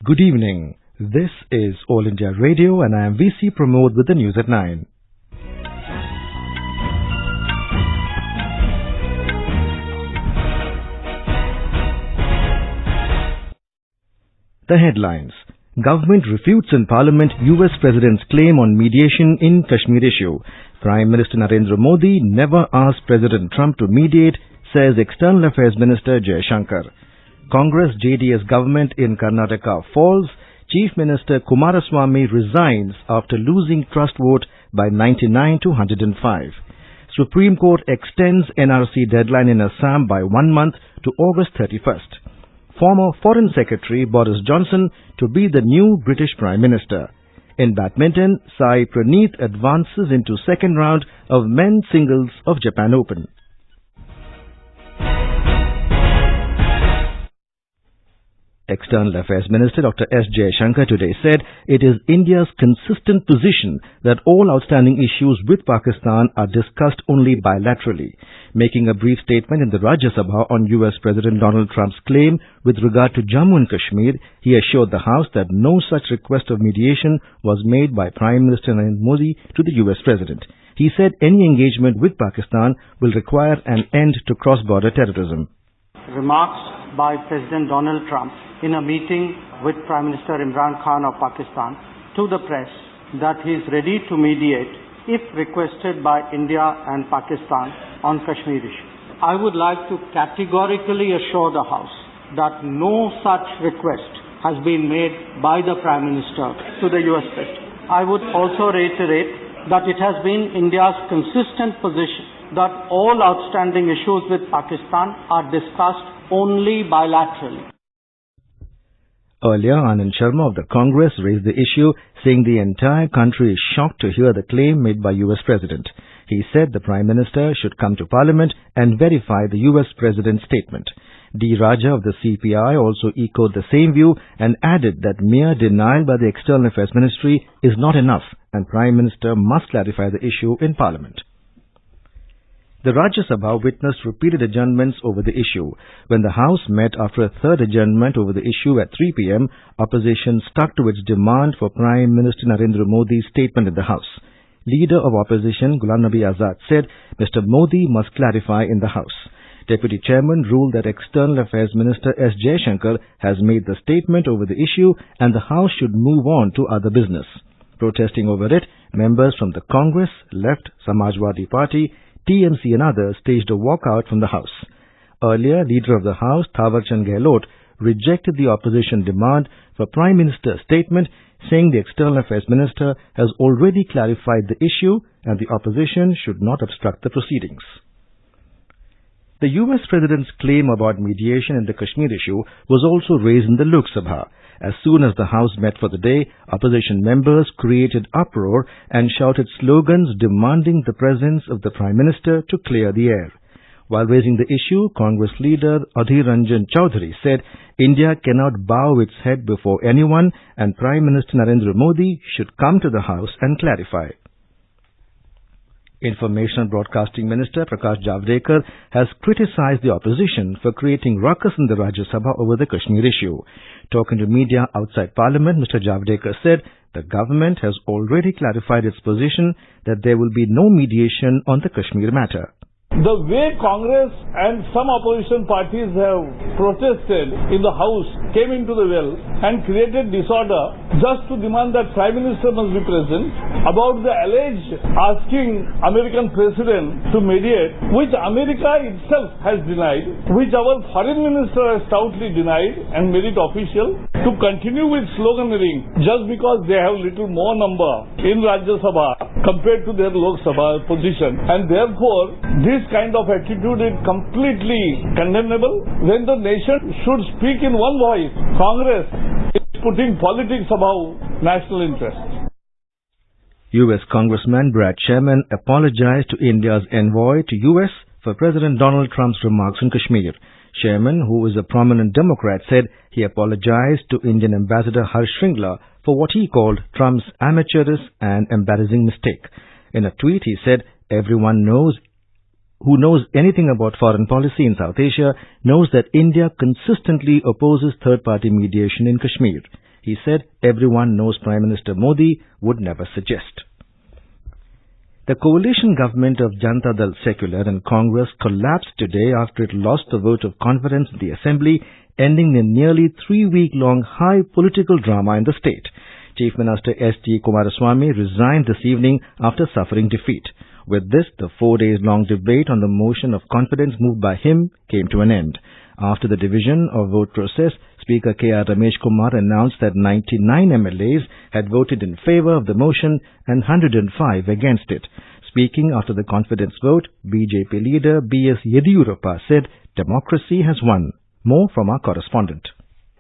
Good evening. This is All India Radio and I am VC Pramod with the news at 9. The headlines. Government refutes in Parliament US President's claim on mediation in Kashmir issue. Prime Minister Narendra Modi never asked President Trump to mediate, says External Affairs Minister Jaishankar. Congress JDS government in Karnataka falls. Chief Minister Kumaraswamy resigns after losing trust vote by 99 to 105. Supreme Court extends NRC deadline in Assam by 1 month to August 31st. Former Foreign Secretary Boris Johnson to be the new British Prime Minister. In badminton, Sai Praneeth advances into second round of men's singles of Japan Open. External Affairs Minister Dr. S. Jaishankar today said it is India's consistent position that all outstanding issues with Pakistan are discussed only bilaterally. Making a brief statement in the Rajya Sabha on US President Donald Trump's claim with regard to Jammu and Kashmir, he assured the House that no such request of mediation was made by Prime Minister Narendra Modi to the US President. He said any engagement with Pakistan will require an end to cross-border terrorism. Remarks by President Donald Trump in a meeting with Prime Minister Imran Khan of Pakistan to the press that he is ready to mediate if requested by India and Pakistan on Kashmir issue. I would like to categorically assure the House that no such request has been made by the Prime Minister to the US President. I would also reiterate that it has been India's consistent position that all outstanding issues with Pakistan are discussed only bilaterally. Earlier, Anand Sharma of the Congress raised the issue, saying the entire country is shocked to hear the claim made by US President. He said the Prime Minister should come to Parliament and verify the US President's statement. D. Raja of the CPI also echoed the same view and added that mere denial by the External Affairs Ministry is not enough and Prime Minister must clarify the issue in Parliament. The Rajya Sabha witnessed repeated adjournments over the issue. When the House met after a third adjournment over the issue at 3 p.m., opposition stuck to its demand for Prime Minister Narendra Modi's statement in the House. Leader of opposition Ghulam Nabi Azad said Mr. Modi must clarify in the House. Deputy Chairman ruled that External Affairs Minister S. Jaishankar has made the statement over the issue and the House should move on to other business. Protesting over it, members from the Congress, Left, Samajwadi Party, TMC and others staged a walkout from the House. Earlier, Leader of the House, Thawarchand Gehlot, rejected the opposition demand for Prime Minister's statement, saying the External Affairs Minister has already clarified the issue and the opposition should not obstruct the proceedings. The US President's claim about mediation in the Kashmir issue was also raised in the Lok Sabha. As soon as the House met for the day, opposition members created uproar and shouted slogans demanding the presence of the Prime Minister to clear the air. While raising the issue, Congress leader Adhir Ranjan Chaudhary said India cannot bow its head before anyone and Prime Minister Narendra Modi should come to the House and clarify. Information and Broadcasting Minister Prakash Javadekar has criticized the opposition for creating ruckus in the Rajya Sabha over the Kashmir issue. Talking to media outside Parliament, Mr. Javadekar said the government has already clarified its position that there will be no mediation on the Kashmir matter. The way Congress and some opposition parties have protested in the House came into the well and created disorder just to demand that Prime Minister must be present about the alleged asking American President to mediate, which America itself has denied, which our Foreign Minister has stoutly denied and made it official, to continue with sloganeering just because they have little more number in Rajya Sabha compared to their Lok Sabha position. And therefore, this kind of attitude is completely condemnable. When the nation should speak in one voice, Congress is putting politics above national interest. U.S. Congressman Brad Sherman apologized to India's envoy to U.S. for President Donald Trump's remarks on Kashmir. Sherman, who is a prominent Democrat, said he apologized to Indian Ambassador Harsh Shringla for what he called Trump's amateurish and embarrassing mistake. In a tweet, he said, "Everyone who knows anything about foreign policy in South Asia knows that India consistently opposes third-party mediation in Kashmir." he said everyone knows Prime Minister Modi would never suggest. The coalition government of Janata Dal Secular and Congress collapsed today after it lost the vote of confidence in the Assembly, ending a nearly 3-week-long high political drama in the state. Chief Minister Kumaraswamy resigned this evening after suffering defeat. With this, the 4-days-long debate on the motion of confidence moved by him came to an end. After the division of vote process, Speaker K.R. Ramesh Kumar announced that 99 MLAs had voted in favour of the motion and 105 against it. Speaking after the confidence vote, BJP leader B.S. Yediyurappa said democracy has won. More from our correspondent.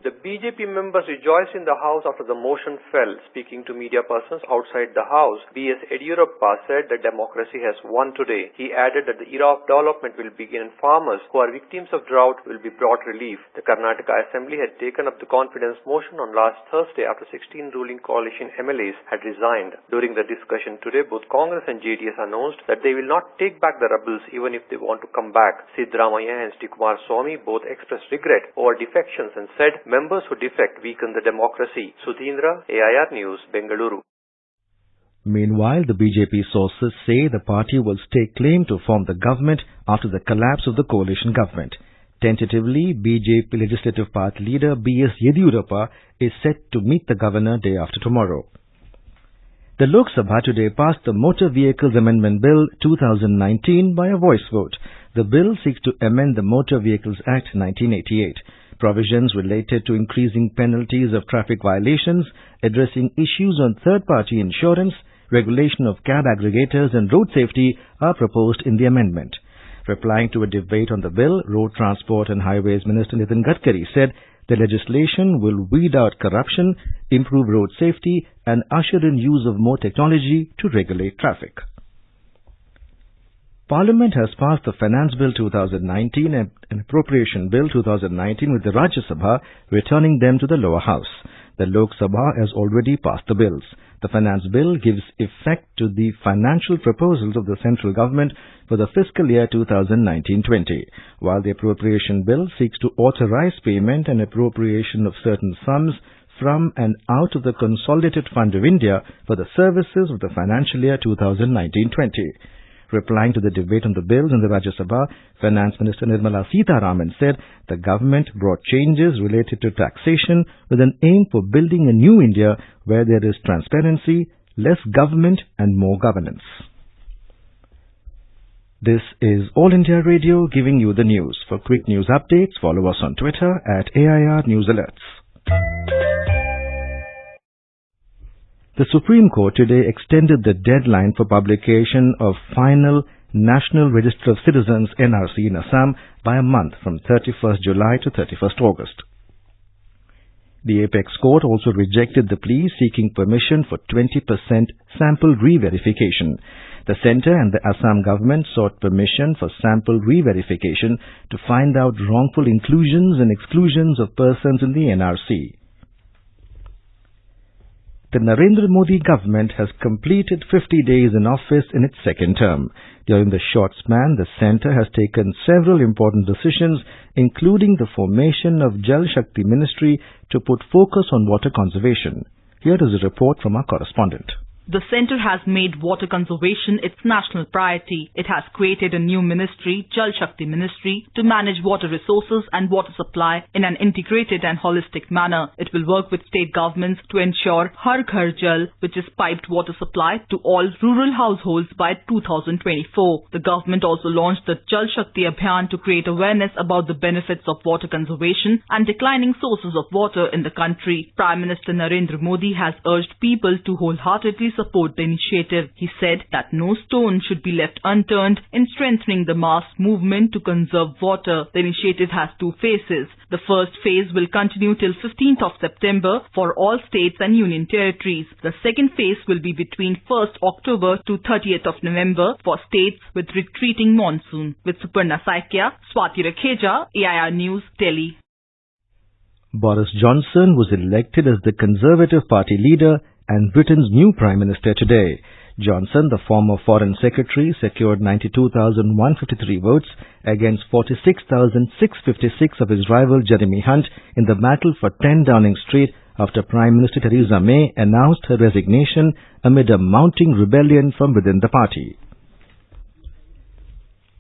The BJP members rejoiced in the House after the motion fell. Speaking to media persons outside the House, B.S. Yediyurappa said that democracy has won today. He added that the era of development will begin and farmers who are victims of drought will be brought relief. The Karnataka Assembly had taken up the confidence motion on last Thursday after 16 ruling coalition MLAs had resigned. During the discussion today, both Congress and JDS announced that they will not take back the rebels even if they want to come back. Siddaramaiah and Sri Kumaraswamy both expressed regret over defections and said members who defect weaken the democracy. Sudhindra, AIR News, Bengaluru. Meanwhile, the BJP sources say the party will stake claim to form the government after the collapse of the coalition government. Tentatively, BJP Legislative Party leader B.S. Yediyurappa is set to meet the governor day after tomorrow. The Lok Sabha today passed the Motor Vehicles Amendment Bill 2019 by a voice vote. The bill seeks to amend the Motor Vehicles Act 1988. Provisions related to increasing penalties of traffic violations, addressing issues on third-party insurance, regulation of cab aggregators and road safety are proposed in the amendment. Replying to a debate on the bill, Road Transport and Highways Minister Nitin Gadkari said the legislation will weed out corruption, improve road safety and usher in use of more technology to regulate traffic. Parliament has passed the Finance Bill 2019 and Appropriation Bill 2019 with the Rajya Sabha returning them to the lower house. The Lok Sabha has already passed the bills. The Finance Bill gives effect to the financial proposals of the central government for the fiscal year 2019-20, while the Appropriation Bill seeks to authorize payment and appropriation of certain sums from and out of the Consolidated Fund of India for the services of the financial year 2019-20. Replying to the debate on the bills in the Rajya Sabha, Finance Minister Nirmala Sitharaman said the government brought changes related to taxation with an aim for building a new India where there is transparency, less government and more governance. This is All India Radio giving you the news. For quick news updates, follow us on Twitter at AIR News Alerts. The Supreme Court today extended the deadline for publication of final National Register of Citizens NRC in Assam by a month from 31st July to 31st August. The Apex Court also rejected the plea seeking permission for 20% sample re-verification. The centre and the Assam government sought permission for sample re-verification to find out wrongful inclusions and exclusions of persons in the NRC. The Narendra Modi government has completed 50 days in office in its second term. During the short span, the centre has taken several important decisions, including the formation of Jal Shakti Ministry to put focus on water conservation. Here is a report from our correspondent. The centre has made water conservation its national priority. It has created a new ministry, Jal Shakti Ministry, to manage water resources and water supply in an integrated and holistic manner. It will work with state governments to ensure Har Ghar Jal, which is piped water supply to all rural households by 2024. The government also launched the Jal Shakti Abhiyan to create awareness about the benefits of water conservation and declining sources of water in the country. Prime Minister Narendra Modi has urged people to wholeheartedly support the initiative. He said that no stone should be left unturned in strengthening the mass movement to conserve water. The initiative has two phases. The first phase will continue till 15th of September for all states and union territories. The second phase will be between 1st October to 30th of November for states with retreating monsoon. With Suparna Saikia, Swati Rakheja, AIR News, Delhi. Boris Johnson was elected as the Conservative Party leader and Britain's new Prime Minister today. Johnson, the former Foreign Secretary, secured 92,153 votes against 46,656 of his rival Jeremy Hunt in the battle for 10 Downing Street after Prime Minister Theresa May announced her resignation amid a mounting rebellion from within the party.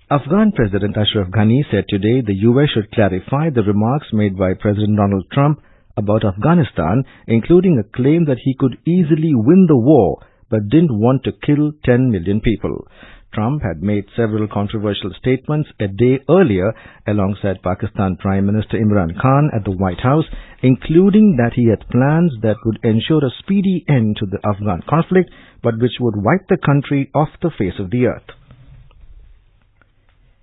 Afghan President Ashraf Ghani said today the US should clarify the remarks made by President Donald Trump about Afghanistan, including a claim that he could easily win the war but didn't want to kill 10 million people. Trump had made several controversial statements a day earlier alongside Pakistan Prime Minister Imran Khan at the White House, including that he had plans that would ensure a speedy end to the Afghan conflict but which would wipe the country off the face of the earth.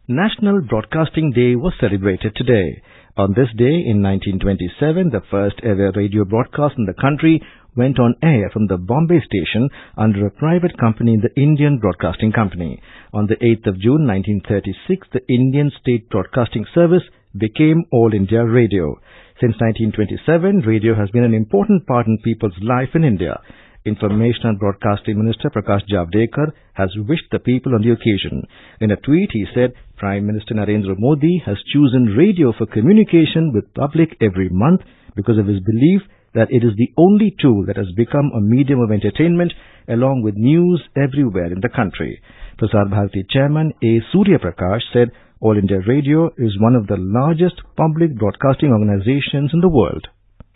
National Broadcasting Day was celebrated today. On this day in 1927, the first ever radio broadcast in the country went on air from the Bombay station under a private company, the Indian Broadcasting Company. On the 8th of June 1936, the Indian State Broadcasting Service became All India Radio. Since 1927, radio has been an important part in people's life in India. Information and Broadcasting Minister Prakash Javadekar has wished the people on the occasion. In a tweet, he said, Prime Minister Narendra Modi has chosen radio for communication with public every month because of his belief that it is the only tool that has become a medium of entertainment along with news everywhere in the country. Prasar Bharati Chairman A. Surya Prakash said, All India Radio is one of the largest public broadcasting organizations in the world.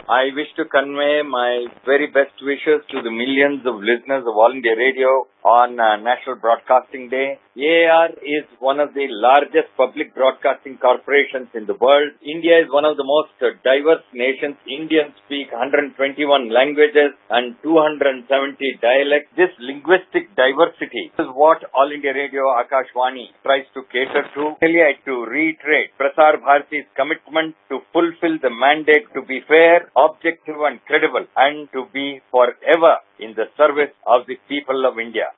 I wish to convey my very best wishes to the millions of listeners of All India Radio on National Broadcasting Day. AIR is one of the largest public broadcasting corporations in the world. India is one of the most diverse nations. Indians speak 121 languages and 270 dialects. This linguistic diversity is what All India Radio Akashvani tries to cater to. Really, I to reiterate Prasar Bharati's commitment to fulfill the mandate to be fair, objective and credible, and to be forever in the service of the people of India.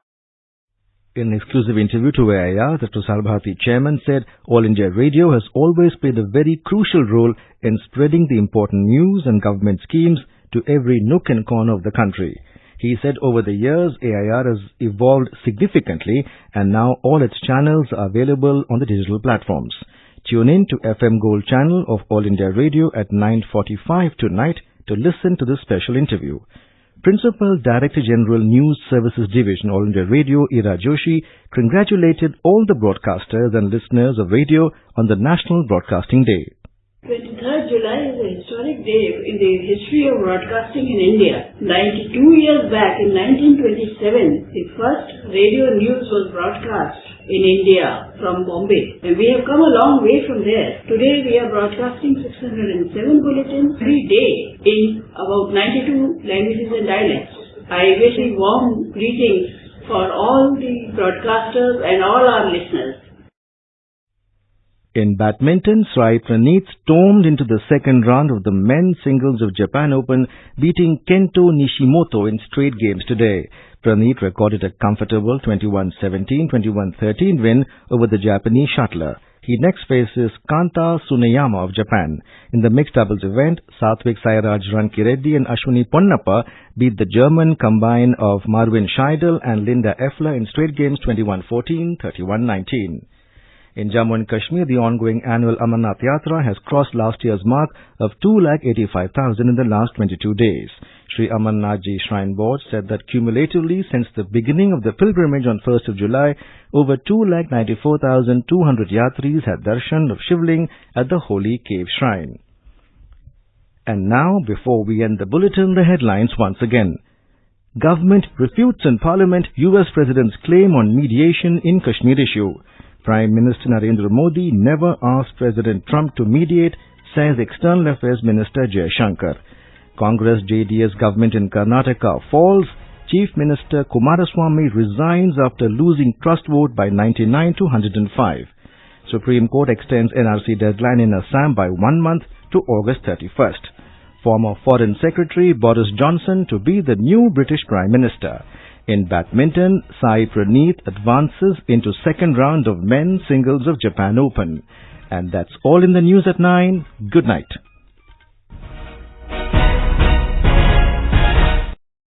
In an exclusive interview to AIR, the Prasar Bharati chairman said All India Radio has always played a very crucial role in spreading the important news and government schemes to every nook and corner of the country. He said over the years, AIR has evolved significantly and now all its channels are available on the digital platforms. Tune in to FM Gold channel of All India Radio at 9:45 tonight to listen to this special interview. Principal Director General News Services Division, All India Radio, Ira Joshi, congratulated all the broadcasters and listeners of radio on the National Broadcasting Day. 23rd July is a historic day in the history of broadcasting in India. 92 years back, in 1927, the first radio news was broadcast in India from Bombay. And we have come a long way from there. Today we are broadcasting 607 bulletins every day in about 92 languages and dialects. I wish a warm greetings for all the broadcasters and all our listeners. In badminton, Sai Praneeth stormed into the second round of the men's singles of Japan Open, beating Kento Nishimoto in straight games today. Praneeth recorded a comfortable 21-17, 21-13 win over the Japanese shuttler. He next faces Kanta Tsuneyama of Japan. In the mixed doubles event, Satvik Sairaj Rankireddy and Ashwini Ponnappa beat the German combine of Marvin Scheidel and Linda Effler in straight games 21-14, 31-19. In Jammu and Kashmir, the ongoing annual Amarnath Yatra has crossed last year's mark of 285,000 in the last 22 days. Sri Amarnath Ji Shrine Board said that cumulatively since the beginning of the pilgrimage on 1st of July, over 294,200 yatris had darshan of Shivling at the Holy Cave Shrine. And now, before we end the bulletin, the headlines once again. Government refutes in Parliament US President's claim on mediation in Kashmir issue. Prime Minister Narendra Modi never asked President Trump to mediate, says External Affairs Minister Jaishankar. Congress JDS government in Karnataka falls. Chief Minister Kumaraswamy resigns after losing trust vote by 99 to 105. Supreme Court extends NRC deadline in Assam by 1 month to August 31st. Former Foreign Secretary Boris Johnson to be the new British Prime Minister. In badminton, Sai Praneeth advances into second round of men's singles of Japan Open. And that's all in the news at 9. Good night.